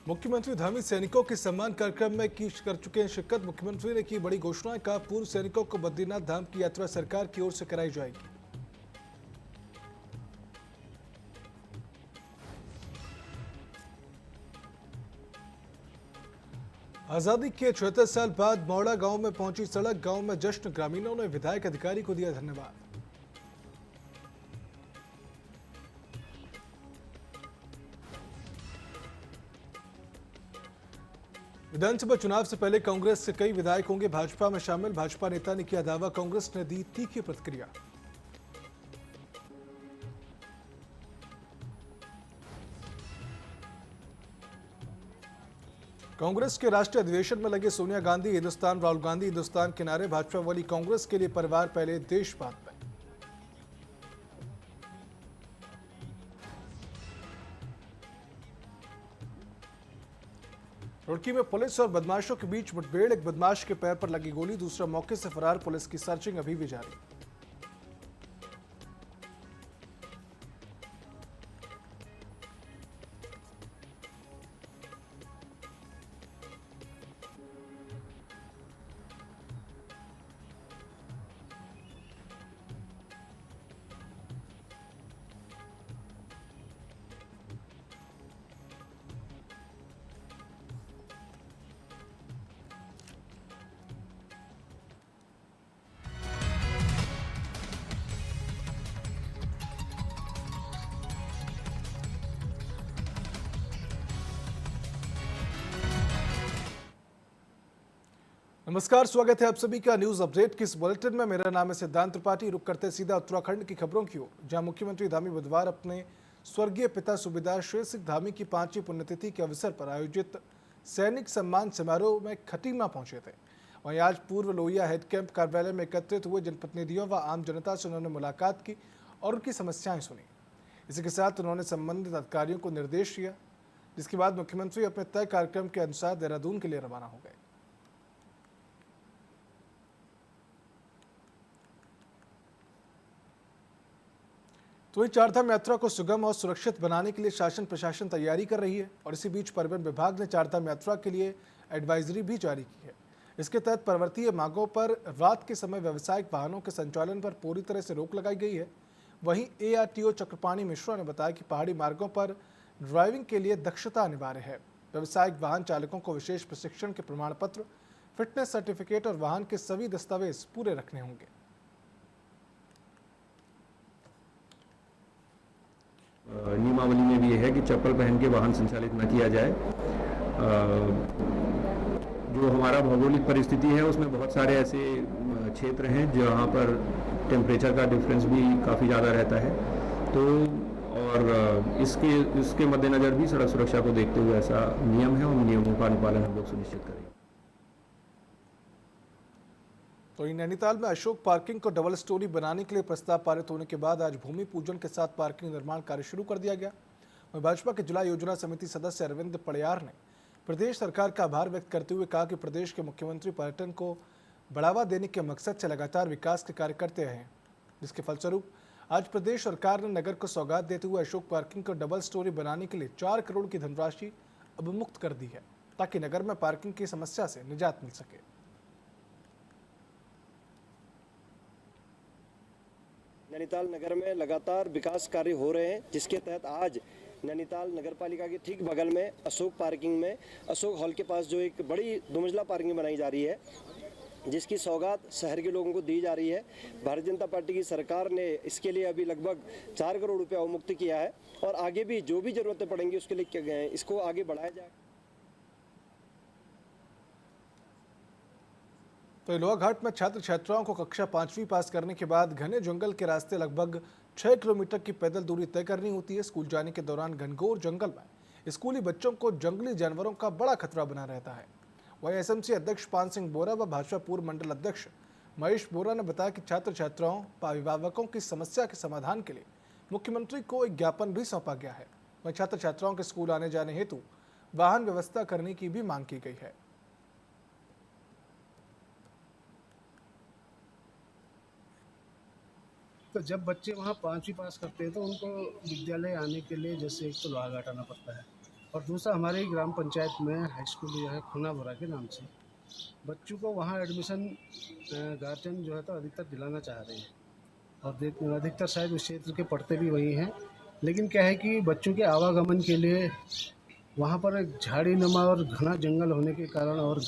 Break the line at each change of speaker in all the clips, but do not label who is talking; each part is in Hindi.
मुख्यमंत्री धामी सैनिकों के सम्मान कार्यक्रम में कर चुके हैं शिरकत। मुख्यमंत्री ने की बड़ी घोषणा, कहा पूर्व सैनिकों को बद्रीनाथ धाम की यात्रा सरकार की ओर से कराई जाएगी। आजादी के 76 साल बाद मौड़ा गांव में पहुंची सड़क, गांव में जश्न, ग्रामीणों ने विधायक अधिकारी को दिया धन्यवाद। विधानसभा चुनाव से पहले कांग्रेस से कई विधायक होंगे भाजपा में शामिल, भाजपा नेता ने किया दावा, कांग्रेस ने दी तीखी प्रतिक्रिया। कांग्रेस के राष्ट्रीय अधिवेशन में लगे सोनिया गांधी, हिंदुस्तान राहुल गांधी हिंदुस्तान के नारे, भाजपा वाली कांग्रेस के लिए परिवार पहले देश बाद में। रुड़की में पुलिस और बदमाशों के बीच मुठभेड़, एक बदमाश के पैर पर लगी गोली, दूसरा मौके से फरार, पुलिस की सर्चिंग अभी भी जारी। नमस्कार, स्वागत है आप सभी का न्यूज अपडेट की इस बुलेटिन में। मेरा नाम है सिद्धांत त्रिपाठी। रुक करते सीधा उत्तराखंड की खबरों की ओर, जहां मुख्यमंत्री धामी बुधवार अपने स्वर्गीय पिता सूबेदार शेर सिंह धामी की 5वीं पुण्यतिथि के अवसर पर आयोजित सैनिक सम्मान समारोह में खटीमा पहुंचे थे। वहीं आज पूर्व लोहिया हेड कैंप कार्यालय में एकत्रित हुए जनप्रतिनिधियों व आम जनता से उन्होंने मुलाकात की और उनकी समस्याएं सुनी। इसी के साथ उन्होंने संबंधित अधिकारियों को निर्देश दिया, जिसके बाद मुख्यमंत्री अपने तय कार्यक्रम के अनुसार देहरादून के लिए रवाना हो गए। तो वही चारधाम यात्रा को सुगम और सुरक्षित बनाने के लिए शासन प्रशासन तैयारी कर रही है और इसी बीच परिवहन विभाग ने चारधाम यात्रा के लिए एडवाइजरी भी जारी की है। इसके तहत पर्वतीय मार्गों पर रात के समय व्यावसायिक वाहनों के संचालन पर पूरी तरह से रोक लगाई गई है। वहीं ARTO चक्रपाणी मिश्रा ने बताया कि पहाड़ी मार्गों पर ड्राइविंग के लिए दक्षता अनिवार्य है। व्यावसायिक वाहन चालकों को विशेष प्रशिक्षण के प्रमाण पत्र, फिटनेस सर्टिफिकेट और वाहन के सभी दस्तावेज पूरे रखने होंगे।
नियमावली में भी यह है कि चप्पल पहन के वाहन संचालित न किया जाए। जो हमारा भौगोलिक परिस्थिति है उसमें बहुत सारे ऐसे क्षेत्र हैं जहाँ पर टेम्परेचर का डिफरेंस भी काफ़ी ज़्यादा रहता है, तो और इसके मद्देनज़र भी सड़क सुरक्षा को देखते हुए ऐसा नियम है, उन नियमों का अनुपालन हम लोग सुनिश्चित करेंगे।
तो नैनीताल में अशोक पार्किंग को डबल स्टोरी बनाने के लिए प्रस्ताव पारित होने के बाद आज भूमि पूजन के साथ पार्किंग निर्माण कार्य शुरू कर दिया गया। वहीं भाजपा के जिला योजना समिति सदस्य अरविंद पड़यार ने प्रदेश सरकार का आभार व्यक्त करते हुए कहा कि प्रदेश के मुख्यमंत्री पर्यटन को बढ़ावा देने के मकसद से लगातार विकास के कार्य करते रहे हैं, जिसके फलस्वरूप आज प्रदेश सरकार ने नगर को सौगात देते हुए अशोक पार्किंग को डबल स्टोरी बनाने के लिए 4 करोड़ की धनराशि अवमुक्त कर दी है, ताकि नगर में पार्किंग की समस्या से निजात मिल सके।
नैनीताल नगर में लगातार विकास कार्य हो रहे हैं, जिसके तहत आज नैनीताल नगर पालिका के ठीक बगल में अशोक पार्किंग में अशोक हॉल के पास जो एक बड़ी 2 मंजिला पार्किंग बनाई जा रही है, जिसकी सौगात शहर के लोगों को दी जा रही है। भारतीय जनता पार्टी की सरकार ने इसके लिए अभी लगभग 4 करोड़ रुपये अवमुक्त किया है और आगे भी जो भी जरूरतें पड़ेंगी उसके लिए इसको आगे बढ़ाया जाए।
तो लोहाघाट में छात्र छात्राओं को कक्षा 5वीं पास करने के बाद घने जंगल के रास्ते लगभग 6 किलोमीटर की पैदल दूरी तय करनी होती है। स्कूल जाने के दौरान घनघोर जंगल में स्कूली बच्चों को जंगली जानवरों का बड़ा खतरा बना रहता है। वहीं SMC अध्यक्ष पान सिंह बोरा व भाजपा पूर्व मंडल अध्यक्ष महेश बोरा ने बताया कि छात्र छात्राओं व अभिभावकों की समस्या के समाधान के लिए मुख्यमंत्री को एक ज्ञापन भी सौंपा गया है। वहीं छात्र छात्राओं के स्कूल आने जाने हेतु वाहन व्यवस्था करने की भी मांग की गई है।
तो जब बच्चे वहाँ 5वीं पास करते हैं तो उनको विद्यालय आने के लिए जैसे एक तो लोहाघाट आना पड़ता है, और दूसरा हमारे ही ग्राम पंचायत में हाई स्कूल जो है खुनाबोरा के नाम से बच्चों को वहाँ एडमिशन गार्जियन जो है तो अधिकतर दिलाना चाह रहे हैं और अधिकतर शायद उस क्षेत्र के पढ़ते भी वही हैं। लेकिन क्या है कि बच्चों के आवागमन के लिए वहाँ पर एक झाड़ी नुमा और घना जंगल होने के कारण और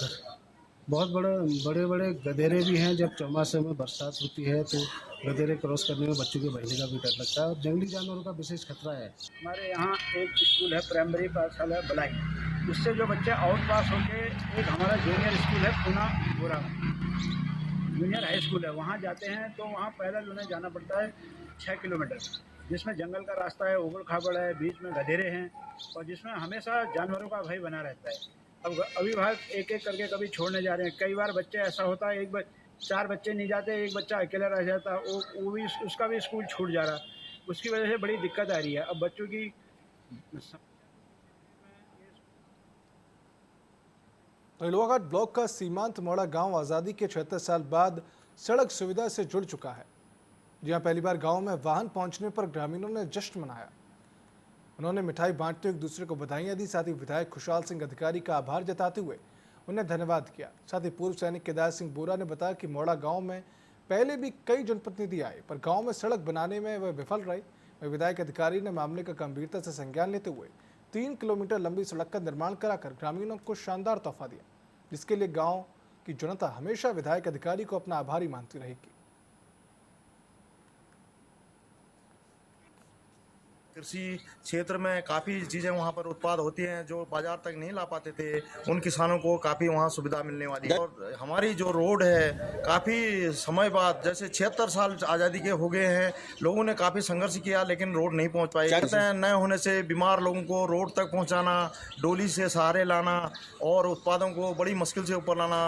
बहुत बड़े बड़े गधेरे भी हैं। जब चौमासे में बरसात होती है तो गधेरे क्रॉस करने में बच्चों के बहने का भी डर लगता है और जंगली जानवरों का विशेष खतरा है।
हमारे यहाँ एक स्कूल है, प्राइमरी पाठशाला बलाई, उससे जो बच्चे आउट पास होके एक हमारा जूनियर स्कूल है पूना गोरा, जूनियर हाई स्कूल है, वहाँ जाते हैं तो वहाँ पैदल उन्हें जाना पड़ता है 6 किलोमीटर, जिसमें जंगल का रास्ता है, उबड़ खाबड़ है, बीच में गधेरे हैं और जिसमें हमेशा जानवरों का भय बना रहता है। अब अभिभावक एक एक करके कभी छोड़ने जा रहे हैं, कई बार बच्चे ऐसा होता है 4 बच्चे नहीं जाते, एक बच्चा अकेला रह जाता, वो भी उसका भी स्कूल छूट जा रहा, उसकी वजह से बड़ी दिक्कत आ रही है। अब बच्चों की
तो इलवाघाट ब्लॉक का सीमांत मोड़ा गांव आज़ादी के 76 साल बाद सड़क सुविधा से जुड़ चुका है। जहां पहली बार गांव में वाहन पहुंचने पर ग्रामीणों ने जश्न मनाया। उन्होंने मिठाई बांटते हुए एक दूसरे को बधाइयां दी। साथ ही विधायक खुशहाल सिंह अधिकारी का आभार जताते हुए उन्हें धन्यवाद किया। साथ ही पूर्व सैनिक केदार सिंह बोरा ने बताया कि मोड़ा गांव में पहले भी कई जनप्रतिनिधि आए पर गांव में सड़क बनाने में वह विफल रहे। वह विधायक अधिकारी ने मामले का गंभीरता से संज्ञान लेते हुए 3 किलोमीटर लंबी सड़क का निर्माण कराकर ग्रामीणों को शानदार तोहफा दिया, जिसके लिए गाँव की जनता हमेशा विधायक अधिकारी को अपना आभारी मानती रहेगी।
कृषि क्षेत्र में काफ़ी चीज़ें वहाँ पर उत्पाद होती हैं जो बाजार तक नहीं ला पाते थे, उन किसानों को काफ़ी वहाँ सुविधा मिलने वाली है। और हमारी जो रोड है काफ़ी समय बाद, जैसे 76 साल आज़ादी के हो गए हैं, लोगों ने काफ़ी संघर्ष किया लेकिन रोड नहीं पहुँच पाई। कहते हैं न होने से बीमार लोगों को रोड तक पहुँचाना, डोली से सहारे लाना और उत्पादों को बड़ी मुश्किल से ऊपर लाना,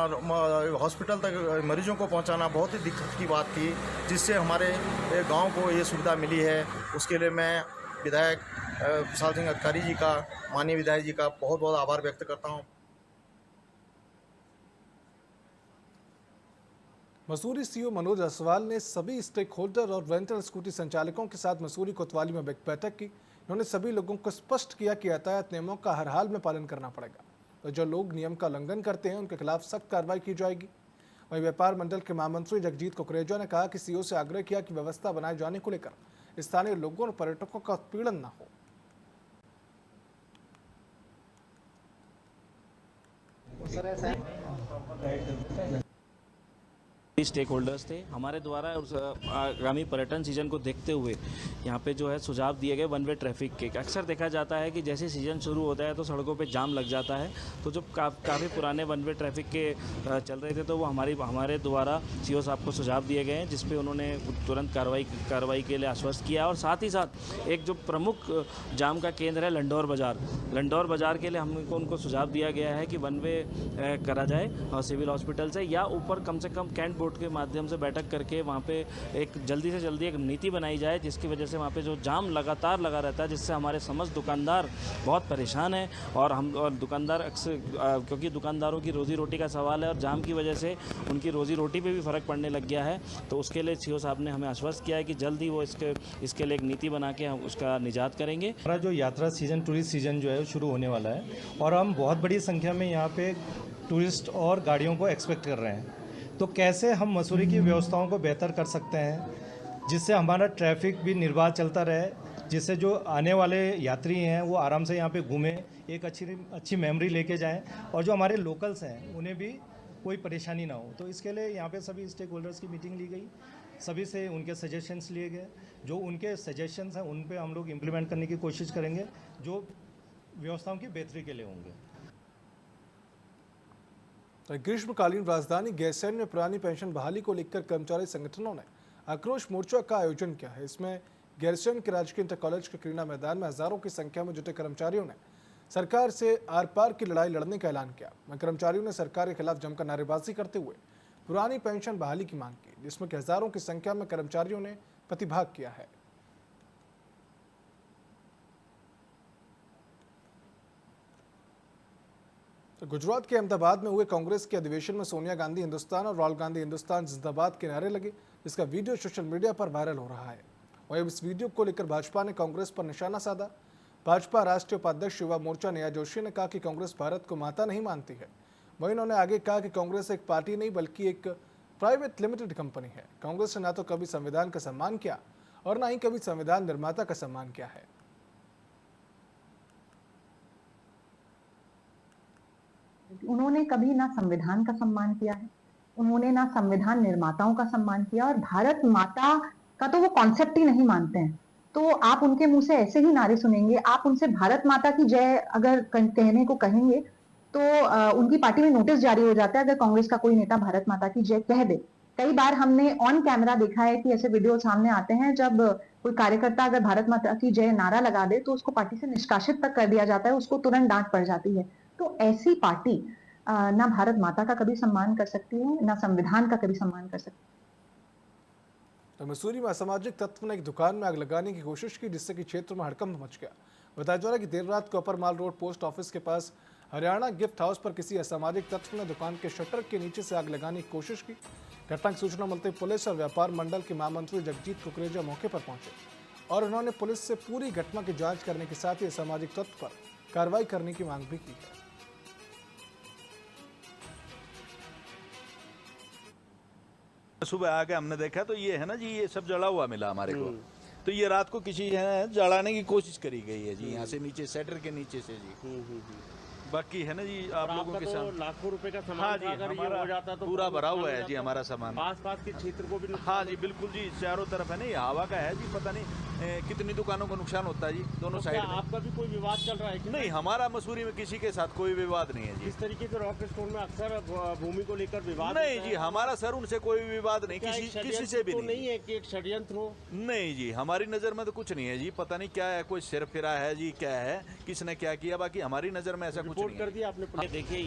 हॉस्पिटल तक मरीजों को पहुँचाना बहुत ही दिक्कत की बात थी, जिससे हमारे गाँव को ये सुविधा मिली है। उसके लिए मैं विधायक खुशहाल सिंह अधिकारी जी का, माननीय विधायक जी का बहुत बहुत आभार व्यक्त करता हूं।
मसूरी सीओ मनोज असवाल ने सभी स्टेक होल्डर और रेंटल स्कूटी संचालकों के साथ मसूरी कोतवाली में एक बैठक की। उन्होंने सभी लोगों को स्पष्ट किया कि यातायात नियमों का हर हाल में पालन करना पड़ेगा और जो लोग नियम का उल्लंघन करते हैं उनके खिलाफ सख्त कार्रवाई की जाएगी। वहीं व्यापार मंडल के महामंत्री जगजीत कुकरेजा ने कहा कि सीओ से आग्रह किया कि व्यवस्था बनाए जाने को लेकर स्थानीय लोगों और पर्यटकों का उत्पीड़न न हो।
स्टेक होल्डर्स थे हमारे द्वारा उस आगामी पर्यटन सीजन को देखते हुए यहाँ पे जो है सुझाव दिए गए वन वे ट्रैफिक के। अक्सर देखा जाता है कि जैसे सीजन शुरू होता है तो सड़कों पे जाम लग जाता है, तो जो काफ़ी पुराने वन वे ट्रैफिक के चल रहे थे तो वो हमारे द्वारा सीओ साहब को सुझाव दिए गए हैं, जिसपे उन्होंने तुरंत कार्रवाई के लिए आश्वस्त किया। और साथ ही साथ एक जो प्रमुख जाम का केंद्र है लंडौर बाज़ार के लिए हमको उनको सुझाव दिया गया है कि वन वे करा जाए और सिविल हॉस्पिटल से या ऊपर कम से कम कैंट बोर्ड के माध्यम से बैठक करके वहाँ पे एक जल्दी से जल्दी एक नीति बनाई जाए, जिसकी वजह से वहाँ पे जो जाम लगातार लगा रहता है, जिससे हमारे समस्त दुकानदार बहुत परेशान हैं और दुकानदार अक्सर क्योंकि दुकानदारों की रोज़ी रोटी का सवाल है और जाम की वजह से उनकी रोज़ी रोटी पे भी फ़र्क पड़ने लग गया है। तो उसके लिए सीओ साहब ने हमें आश्वस्त किया है कि जल्द ही वो इसके लिए एक नीति बना के हम उसका निजात करेंगे।
हमारा जो यात्रा सीज़न, टूरिस्ट सीज़न जो है वो शुरू होने वाला है और हम बहुत बड़ी संख्या में यहाँ पे टूरिस्ट और गाड़ियों को एक्सपेक्ट कर रहे हैं। तो कैसे हम मसूरी की व्यवस्थाओं को बेहतर कर सकते हैं जिससे हमारा ट्रैफिक भी निर्बाध चलता रहे, जिससे जो आने वाले यात्री हैं वो आराम से यहाँ पे घूमें, एक अच्छी मेमोरी लेके जाएं और जो हमारे लोकल्स हैं उन्हें भी कोई परेशानी ना हो। तो इसके लिए यहाँ पे सभी स्टेक होल्डर्स की मीटिंग ली गई, सभी से उनके सजेशंस लिए गए। जो उनके सजेशंस हैं उन पे हम लोग इम्प्लीमेंट करने की कोशिश करेंगे जो व्यवस्थाओं की बेहतरी के लिए होंगे।
ग्रीष्मकालीन राजधानी गैरसैंण में पुरानी पेंशन बहाली को लेकर कर्मचारी संगठनों ने आक्रोश मोर्चा का आयोजन किया है। इसमें गैरसैंण के राजकीय इंटर कॉलेज के क्रीड़ा मैदान में हजारों की संख्या में जुटे कर्मचारियों ने सरकार से आर पार की लड़ाई लड़ने का ऐलान किया। वहीं कर्मचारियों ने सरकार के खिलाफ जमकर नारेबाजी करते हुए पुरानी पेंशन बहाली की मांग की, जिसमें हजारों की संख्या में कर्मचारियों ने प्रतिभाग किया है। तो गुजरात के अहमदाबाद में हुए कांग्रेस के अधिवेशन में सोनिया गांधी हिंदुस्तान और राहुल गांधी हिंदुस्तान जिंदाबाद के नारे लगे, जिसका वीडियो सोशल मीडिया पर वायरल हो रहा है। वहीं इस वीडियो को लेकर भाजपा ने कांग्रेस पर निशाना साधा। भाजपा राष्ट्रीय उपाध्यक्ष युवा मोर्चा नेहा जोशी ने कहा कि कांग्रेस भारत को माता नहीं मानती है। वहीं उन्होंने आगे कहा कि कांग्रेस एक पार्टी नहीं बल्कि एक प्राइवेट लिमिटेड कंपनी है। कांग्रेस ने ना तो कभी संविधान का सम्मान किया और ना ही कभी संविधान निर्माता का सम्मान किया है।
उन्होंने कभी ना संविधान का सम्मान किया है, उन्होंने ना संविधान निर्माताओं का सम्मान किया, और भारत माता का तो वो कॉन्सेप्ट ही नहीं मानते हैं। तो आप उनके मुंह से ऐसे ही नारे सुनेंगे, आप उनसे भारत माता की जय अगर कहने को कहेंगे तो उनकी पार्टी में नोटिस जारी हो जाता है अगर कांग्रेस का कोई नेता भारत माता की जय कह दे। कई बार हमने ऑन कैमरा देखा है कि ऐसे वीडियो सामने आते हैं जब कोई कार्यकर्ता अगर भारत माता की जय नारा लगा दे तो उसको पार्टी से निष्कासित तक कर दिया जाता है, उसको तुरंत डांट पड़ जाती है। तो ऐसी पार्टी ना भारत माता का कभी सम्मान कर सकती है, ना संविधान का कभी सम्मान कर सकती है।
तो मसूरी में असामाजिक तत्व ने एक दुकान में आग लगाने की कोशिश की, जिससे कि क्षेत्र में हड़कंप मच गया। बताया जा रहा है कि देर रात को अपर माल रोड पोस्ट ऑफिस के पास हरियाणा गिफ्ट हाउस पर किसी असामाजिक तत्व ने दुकान के शटर के नीचे से आग लगाने की कोशिश की। घटना की सूचना मिलते ही पुलिस और व्यापार मंडल के महामंत्री जगजीत कुकरेजा मौके पर पहुंचे और उन्होंने पुलिस से पूरी घटना की जांच करने के साथ ही असामाजिक तत्व पर कार्रवाई करने की मांग भी की है।
सुबह आके हमने देखा तो ये है ना जी, ये सब जला हुआ मिला हमारे को। तो ये रात को किसी है जलाने की कोशिश करी गई है जी, यहाँ से नीचे सेटर के नीचे से जी। बाकी है ना जी आप लोगों के साथ
लाखों रुपए का सामान
हाँ जी,
अगर ये
हमारा
हो जाता तो
पूरा भरा हुआ है जी हमारा सामान।
आसपास के क्षेत्र को भी
हाँ जी बिल्कुल जी, चारों तरफ है ना, ये हवा का है जी, पता नहीं कितनी दुकानों को नुकसान होता है जी दोनों
तो
साइड में।
आपका भी कोई विवाद चल रहा है क्या?
नहीं, हमारा मसूरी में किसी के साथ कोई विवाद नहीं है जी।
इस तरीके से रॉक स्टोन में अक्सर भूमि को लेकर विवाद
नहीं जी, हमारा सर उनसे कोई विवाद नहीं, किसी से भी
नहीं है कि एक षड्यंत्र हो।
नहीं जी, हमारी नजर में तो कुछ नहीं है जी, पता नहीं क्या है, कोई सिर फिरा है जी, क्या है, किसने क्या किया, बाकी हमारी नजर में ऐसा कुछ नहीं
कर दिया आपने?
देखिए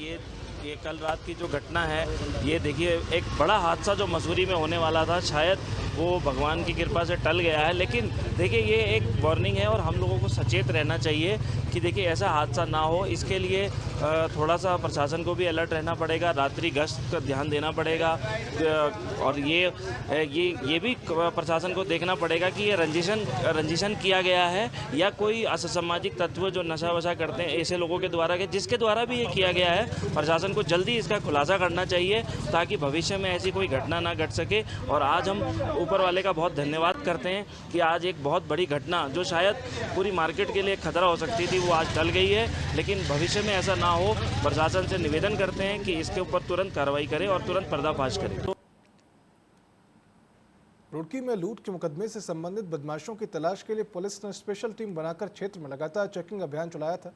ये कल रात की जो घटना है, ये देखिए एक बड़ा हादसा जो मसूरी में होने वाला था, शायद वो भगवान की कृपा से टल गया है। लेकिन देखिए ये एक वार्निंग है और हम लोगों को सचेत रहना चाहिए कि देखिए ऐसा हादसा ना हो। इसके लिए थोड़ा सा प्रशासन को भी अलर्ट रहना पड़ेगा, रात्रि गश्त का ध्यान देना पड़ेगा और ये भी प्रशासन को देखना पड़ेगा कि ये रंजिशन किया गया है या कोई असामाजिक तत्व जो नशा वशा करते हैं ऐसे लोगों के द्वारा जिसके द्वारा भी ये किया गया है। प्रशासन को जल्दी इसका खुलासा करना चाहिए ताकि भविष्य में ऐसी कोई घटना ना घट सके। और आज हम ऊपर वाले का बहुत धन्यवाद करते हैं कि आज एक बहुत बड़ी घटना जो शायद पूरी मार्केट के लिए खतरा हो सकती थी वो आज टल गई है। लेकिन भविष्य में ऐसा ना हो, प्रशासन से निवेदन करते हैं कि इसके ऊपर तुरंत कार्रवाई करे और तुरंत पर्दाफाश करे।
रुड़की में लूट के मुकदमे से संबंधित बदमाशों की तलाश के लिए पुलिस ने स्पेशल टीम बनाकर क्षेत्र में लगातार चेकिंग अभियान चलाया था।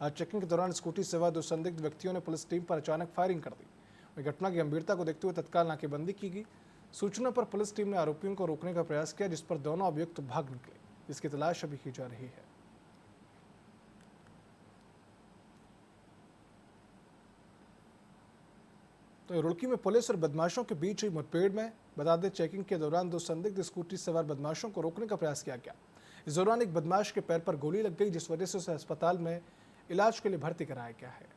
आज चेकिंग के दौरान स्कूटी सवार 2 संदिग्ध व्यक्तियों ने पुलिस टीम पर अचानक फायरिंग कर दी। घटना की गंभीरता को देखते हुए तत्काल नाकेबंदी की गई। सूचना पर पुलिस टीम ने आरोपियों को रोकने का प्रयास किया, जिस पर दोनों अभियुक्त भाग निकले, जिसकी तलाश अभी की जा रही है। तो रुड़की में पुलिस और बदमाशों के बीच हुई मुठभेड़ में बता दें, चेकिंग के दौरान 2 संदिग्ध स्कूटी सवार बदमाशों को रोकने का प्रयास किया गया। इस दौरान एक बदमाश के पैर पर गोली लग गई, जिस वजह से उसे अस्पताल में इलाज के लिए भर्ती कराया गया है।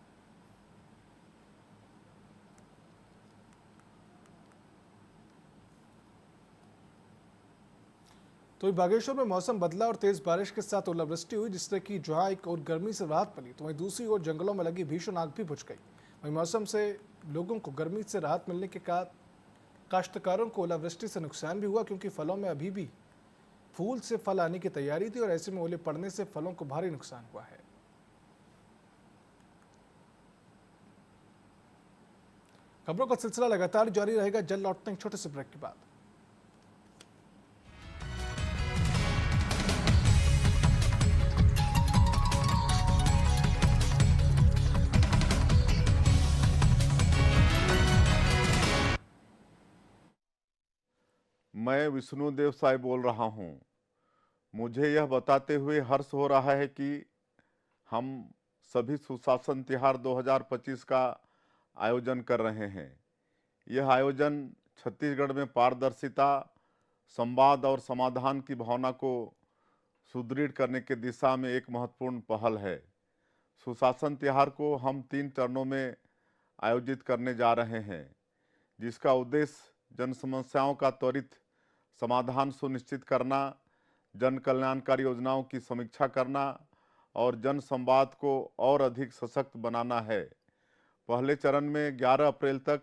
तो बागेश्वर में मौसम बदला और तेज बारिश के साथ ओलावृष्टि हुई, जिससे कि जहां एक और गर्मी से राहत मिली तो वहीं दूसरी ओर जंगलों में लगी भीषण आग भी बुझ गई। वहीं मौसम से लोगों को गर्मी से राहत मिलने के बाद काश्तकारों को ओलावृष्टि से नुकसान भी हुआ, क्योंकि फलों में अभी भी फूल से फल आने की तैयारी थी और ऐसे में ओले पड़ने से फलों को भारी नुकसान हुआ है। खबरों का सिलसिला लगातार जारी रहेगा। जल्द लौटते हैं छोटे से ब्रेक के बाद।
मैं विष्णुदेव साई बोल रहा हूं। मुझे यह बताते हुए हर्ष हो रहा है कि हम सभी सुशासन तिहार 2025 का आयोजन कर रहे हैं। यह आयोजन छत्तीसगढ़ में पारदर्शिता, संवाद और समाधान की भावना को सुदृढ़ करने की दिशा में एक महत्वपूर्ण पहल है। सुशासन तिहार को हम 3 चरणों में आयोजित करने जा रहे हैं, जिसका उद्देश्य जन समस्याओं का त्वरित समाधान सुनिश्चित करना, जन कल्याणकारी योजनाओं की समीक्षा करना और जन संवाद को और अधिक सशक्त बनाना है। पहले चरण में 11 अप्रैल तक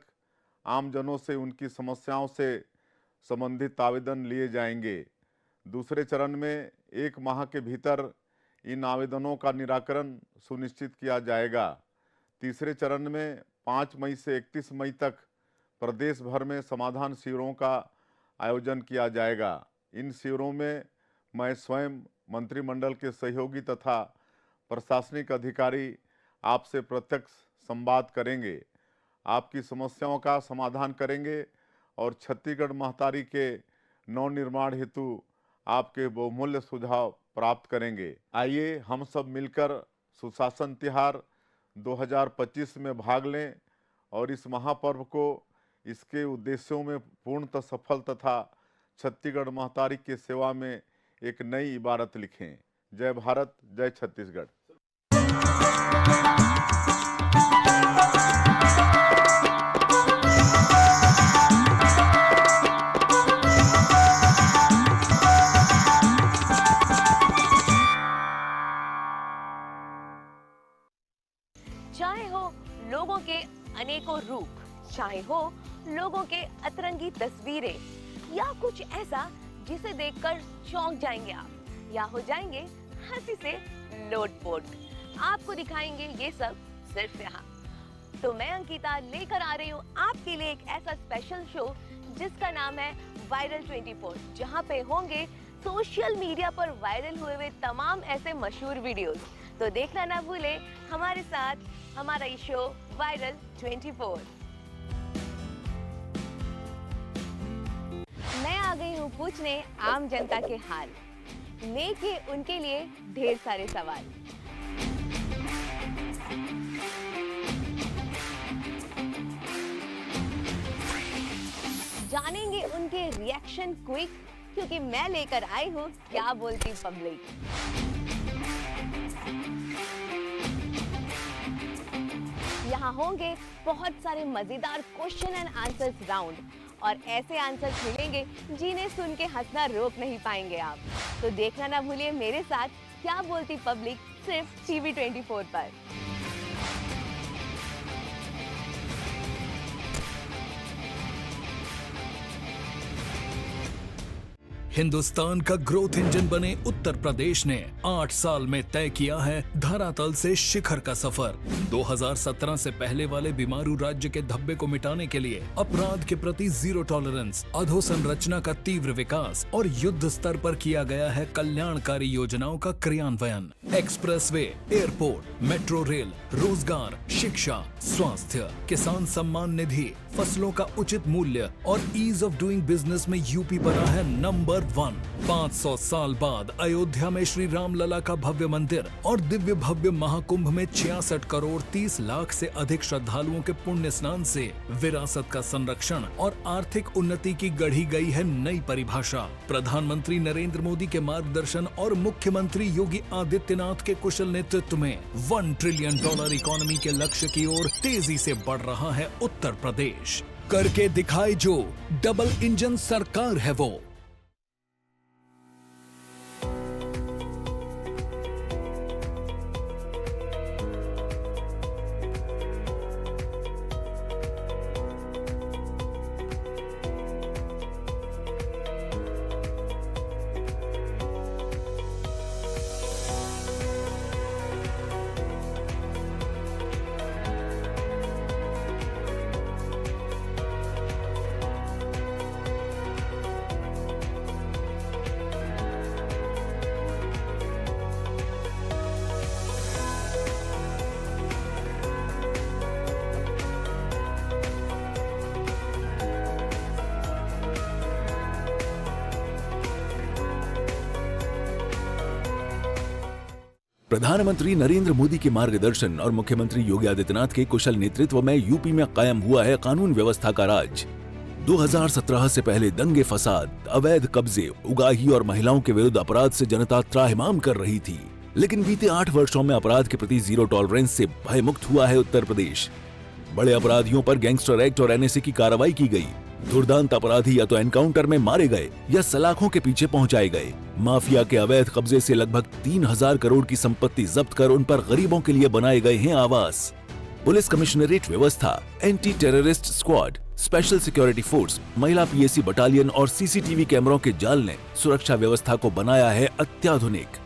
आमजनों से उनकी समस्याओं से संबंधित आवेदन लिए जाएंगे। दूसरे चरण में 1 माह के भीतर इन आवेदनों का निराकरण सुनिश्चित किया जाएगा। तीसरे चरण में 5 मई से 31 मई तक प्रदेश भर में समाधान शिविरों का आयोजन किया जाएगा। इन शिविरों में मैं स्वयं, मंत्रिमंडल के सहयोगी तथा प्रशासनिक अधिकारी आपसे प्रत्यक्ष संवाद करेंगे, आपकी समस्याओं का समाधान करेंगे और छत्तीसगढ़ महतारी के नवनिर्माण हेतु आपके बहुमूल्य सुझाव प्राप्त करेंगे। आइए हम सब मिलकर सुशासन त्योहार 2025 में भाग लें और इस महापर्व को इसके उद्देश्यों में पूर्णतः सफल तथा छत्तीसगढ़ महतारी की सेवा में एक नई इबारत लिखें। जय भारत, जय छत्तीसगढ़।
चाहे हो लोगों के अनेकों रूप, चाहे हो लोगों के अतरंगी तस्वीरें, या कुछ ऐसा जिसे देखकर चौंक जाएंगे आप, या हो जाएंगे हंसी से लोटपोट। आपको दिखाएंगे ये सब सिर्फ यहाँ। तो मैं अंकिता लेकर आ रही हूँ आपके लिए एक ऐसा स्पेशल शो जिसका नाम है वायरल 24, जहाँ पे होंगे सोशल मीडिया पर वायरल हुए तमाम ऐसे मशहूर वीडियोस। तो देखना ना भूले हमारे साथ हमारा ये शो वायरल 24। मैं आ गई हूँ पूछने आम जनता के हाल, लेके उनके लिए ढेर सारे सवाल। जानेंगे उनके रिएक्शन क्विक, क्योंकि मैं लेकर आई हूँ क्या बोलती पब्लिक। यहाँ होंगे बहुत सारे मजेदार क्वेश्चन एंड आंसर्स राउंड, और ऐसे आंसर्स मिलेंगे जिन्हें सुन के हंसना रोक नहीं पाएंगे आप। तो देखना ना भूलिए मेरे साथ क्या बोलती पब्लिक, सिर्फ टीवी 24 पर।
हिंदुस्तान का ग्रोथ इंजन बने उत्तर प्रदेश ने 8 साल में तय किया है धरातल से शिखर का सफर। 2017 से पहले वाले बीमारू राज्य के धब्बे को मिटाने के लिए अपराध के प्रति जीरो टॉलरेंस, अधोसंरचना का तीव्र विकास और युद्ध स्तर पर किया गया है कल्याणकारी योजनाओं का क्रियान्वयन। एक्सप्रेसवे, एयरपोर्ट, मेट्रो रेल, रोजगार, शिक्षा, स्वास्थ्य, किसान सम्मान निधि, फसलों का उचित मूल्य और ईज ऑफ डूइंग बिजनेस में यूपी बना है नंबर 1। 500 साल बाद अयोध्या में श्री राम लला का भव्य मंदिर और दिव्य भव्य महाकुंभ में 66 करोड़ 30 लाख से अधिक श्रद्धालुओं के पुण्य स्नान से विरासत का संरक्षण और आर्थिक उन्नति की गढ़ी गई है नई परिभाषा। प्रधानमंत्री नरेंद्र मोदी के मार्गदर्शन और मुख्यमंत्री योगी आदित्यनाथ के कुशल नेतृत्व में $1 ट्रिलियन इकोनॉमी के लक्ष्य की ओर तेजी से बढ़ रहा है उत्तर प्रदेश। करके दिखाए जो, डबल इंजन सरकार है वो।
प्रधानमंत्री नरेंद्र मोदी के मार्गदर्शन और मुख्यमंत्री योगी आदित्यनाथ के कुशल नेतृत्व में यूपी में कायम हुआ है कानून व्यवस्था का राज। 2017 से पहले दंगे फसाद, अवैध कब्जे, उगाही और महिलाओं के विरुद्ध अपराध से जनता त्राहिमाम कर रही थी, लेकिन बीते 8 वर्षों में अपराध के प्रति जीरो टॉलरेंस से भयमुक्त हुआ है उत्तर प्रदेश। बड़े अपराधियों पर गैंगस्टर एक्ट और एनएसए की कार्रवाई की गई, दुर्दांत अपराधी या तो एनकाउंटर में मारे गए या सलाखों के पीछे पहुंचाए गए। माफिया के अवैध कब्जे से लगभग 3000 करोड़ की संपत्ति जब्त कर उन पर गरीबों के लिए बनाए गए हैं आवास। पुलिस कमिश्नरेट व्यवस्था, anti terrorist squad, special security force, महिला पीएसी बटालियन और सीसीटीवी कैमरों के जाल ने सुरक्षा व्यवस्था को बनाया है अत्याधुनिक।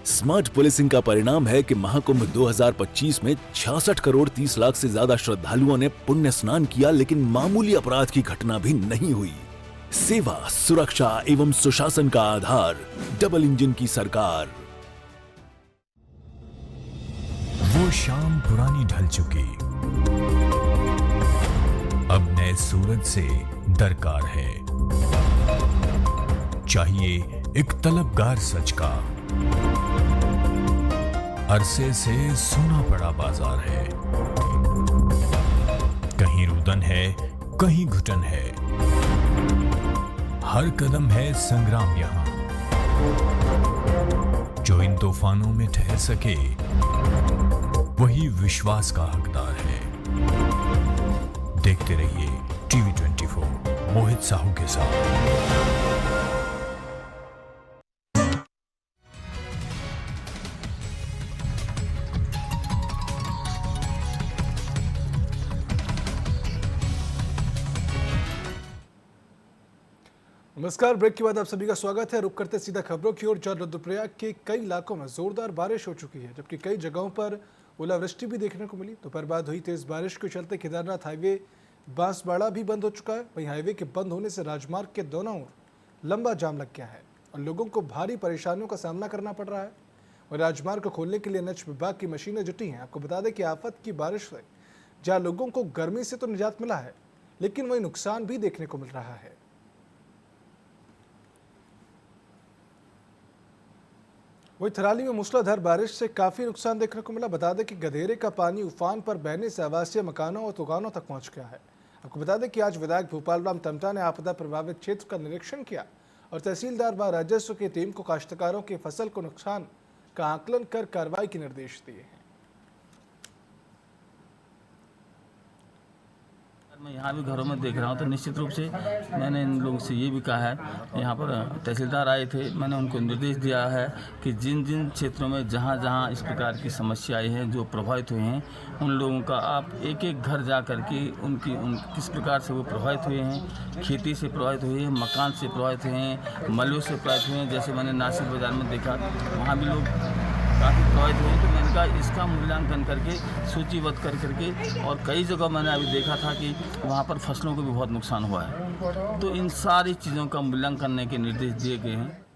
स्मार्ट पुलिसिंग का परिणाम है कि महाकुंभ 2025 में 66 करोड़ 30 लाख से ज्यादा श्रद्धालुओं ने पुण्य स्नान किया, लेकिन मामूली अपराध की घटना भी नहीं हुई। सेवा, सुरक्षा एवं सुशासन का आधार, डबल इंजन की सरकार।
वो शाम पुरानी ढल चुकी, अब नए सूरज से दरकार है। चाहिए एक तलबगार सच का, अरसे से सोना पड़ा बाजार है। कहीं रुदन है, कहीं घुटन है, हर कदम है संग्राम यहां। जो इन तूफानों में ठहर सके वही विश्वास का हकदार है। देखते रहिए टीवी 24 मोहित साहू के साथ।
नमस्कार, ब्रेक के बाद आप सभी का स्वागत है। रुक करते सीधा खबरों की ओर। जहां रुद्रप्रयाग के कई इलाकों में जोरदार बारिश हो चुकी है, जबकि कई जगहों पर ओलावृष्टि भी देखने को मिली। दोपहर बाद हुई तेज बारिश के चलते केदारनाथ हाईवे बांसवाड़ा भी बंद हो चुका है। वहीं हाईवे के बंद होने से राजमार्ग के दोनों ओर लंबा जाम लग गया है और लोगों को भारी परेशानियों का सामना करना पड़ रहा है। और राजमार्ग को खोलने के लिए एनएच विभाग की मशीनें जुटी हैं। आपको बता दें कि आफत की बारिश से जहाँ लोगों को गर्मी से तो निजात मिला है, लेकिन वही नुकसान भी देखने को मिल रहा है। वही थराली में मूसलाधार बारिश से काफी नुकसान देखने को मिला। बता दें कि गधेरे का पानी उफान पर बहने से आवासीय मकानों और दुकानों तक पहुंच गया है। आपको बता दें कि आज विधायक भूपाल राम तमटा ने आपदा प्रभावित क्षेत्र का निरीक्षण किया और तहसीलदार व राजस्व की टीम को काश्तकारों की फसल को नुकसान का आकलन कर कार्रवाई के निर्देश दिए हैं।
मैं यहाँ भी घरों में देख रहा हूँ तो निश्चित रूप से मैंने इन लोगों से ये भी कहा है, यहाँ पर तहसीलदार आए थे, मैंने उनको निर्देश दिया है कि जिन जिन क्षेत्रों में जहाँ जहाँ इस प्रकार की समस्या आई है, जो प्रभावित हुए हैं, उन लोगों का आप एक एक घर जा कर के किस प्रकार से वो प्रभावित हुए हैं, खेती से प्रभावित हुए हैं, मकान से प्रभावित हुए हैं, मलबे से प्रभावित हुए हैं। जैसे मैंने नासिक बाज़ार में देखा, वहाँ भी लोग काफ़ी प्रभावित हुए, तो मैंने कहा इसका मूल्यांकन करके सूचीबद्ध करके, और कई जगह मैंने अभी देखा था कि वहाँ पर फसलों को भी बहुत नुकसान हुआ है। तो इन सारी चीज़ों का मूल्यांकन करने के निर्देश दिए गए हैं।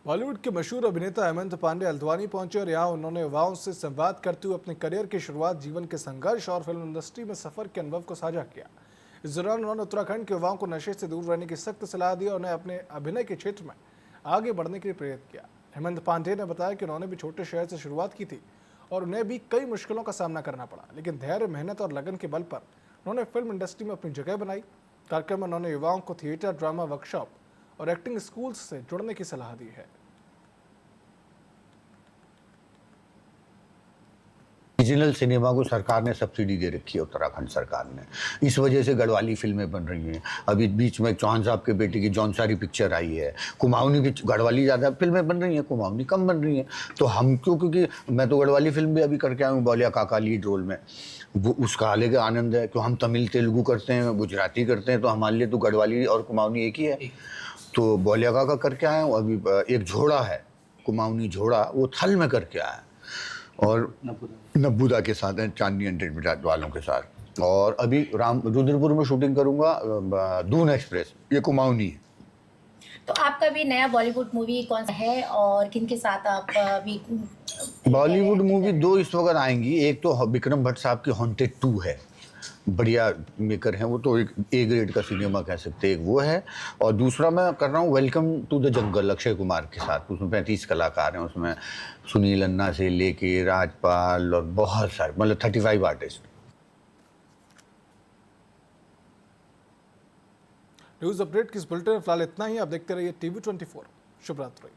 बॉलीवुड के मशहूर अभिनेता हेमंत पांडे हल्द्वानी पहुंचे और यहाँ उन्होंने युवाओं से संवाद करते हुए अपने करियर की शुरुआत, जीवन के संघर्ष और फिल्म इंडस्ट्री में सफर के अनुभव को साझा किया। इस दौरान उन्होंने उत्तराखंड के युवाओं को नशे से दूर रहने की सख्त सलाह दी और उन्हें अपने अभिनय के क्षेत्र में आगे बढ़ने के लिए प्रेरित किया। हेमंत पांडे ने बताया कि उन्होंने भी छोटे शहर से शुरुआत की थी और उन्हें भी कई मुश्किलों का सामना करना पड़ा, लेकिन धैर्य, मेहनत और लगन के बल पर उन्होंने फिल्म इंडस्ट्री में अपनी जगह बनाई। कार्यक्रम में उन्होंने युवाओं को थिएटर, ड्रामा वर्कशॉप और एक्टिंग स्कूल से जुड़ने की सलाह दी है।
रीजनल सिनेमा को सरकार ने सब्सिडी दे रखी है, उत्तराखंड सरकार ने। इस वजह से गढ़वाली फिल्में बन रही हैं। अभी बीच में चौहान साहब के बेटे की जौनसारी पिक्चर आई है, कुमाऊनी भी, गढ़वाली ज़्यादा फिल्में बन रही हैं, कुमाऊनी कम बन रही हैं। तो हम क्योंकि मैं तो गढ़वाली फिल्म भी अभी करके आया हूँ, बौलिया काका लीड रोल में, वो उसका अलग आनंद है। क्यों हम तमिल तेलुगु करते हैं, गुजराती करते हैं, तो हमारे लिए तो गढ़वाली और कुमाऊनी एक ही है। तो बौलिया काका करके आया हूँ। अभी एक झोड़ा है, कुमाऊनी झोड़ा, वो थल में करके आया, और नब्बूदा के साथ हैं, चांदनी एंटरटेनमेंट वालों के साथ। और अभी रुद्रपुर में शूटिंग करूंगा, दून एक्सप्रेस, ये कुमाऊनी है।
तो आपका भी नया बॉलीवुड मूवी कौन सा है और किन के साथ आप अभी?
बॉलीवुड मूवी 2 इस वक्त आएंगी। एक तो विक्रम भट्ट साहब की हॉन्टेड 2 है, बढ़िया मेकर हैं वो, तो एक ए ग्रेड का सिनेमा कह सकते हैं, एक वो है। और दूसरा मैं कर रहा हूँ welcome to the jungle, Akshay Kumar के साथ। उसमें 35 कलाकार हैं, उसमें सुनील अन्ना से लेके राजपाल और बहुत सारे, मतलब 35 आर्टिस्ट।
न्यूज अपडेट की इस बुलेटिन में फिलहाल इतना ही। आप देखते रहिए टीवी 24। शुभ रात्रि।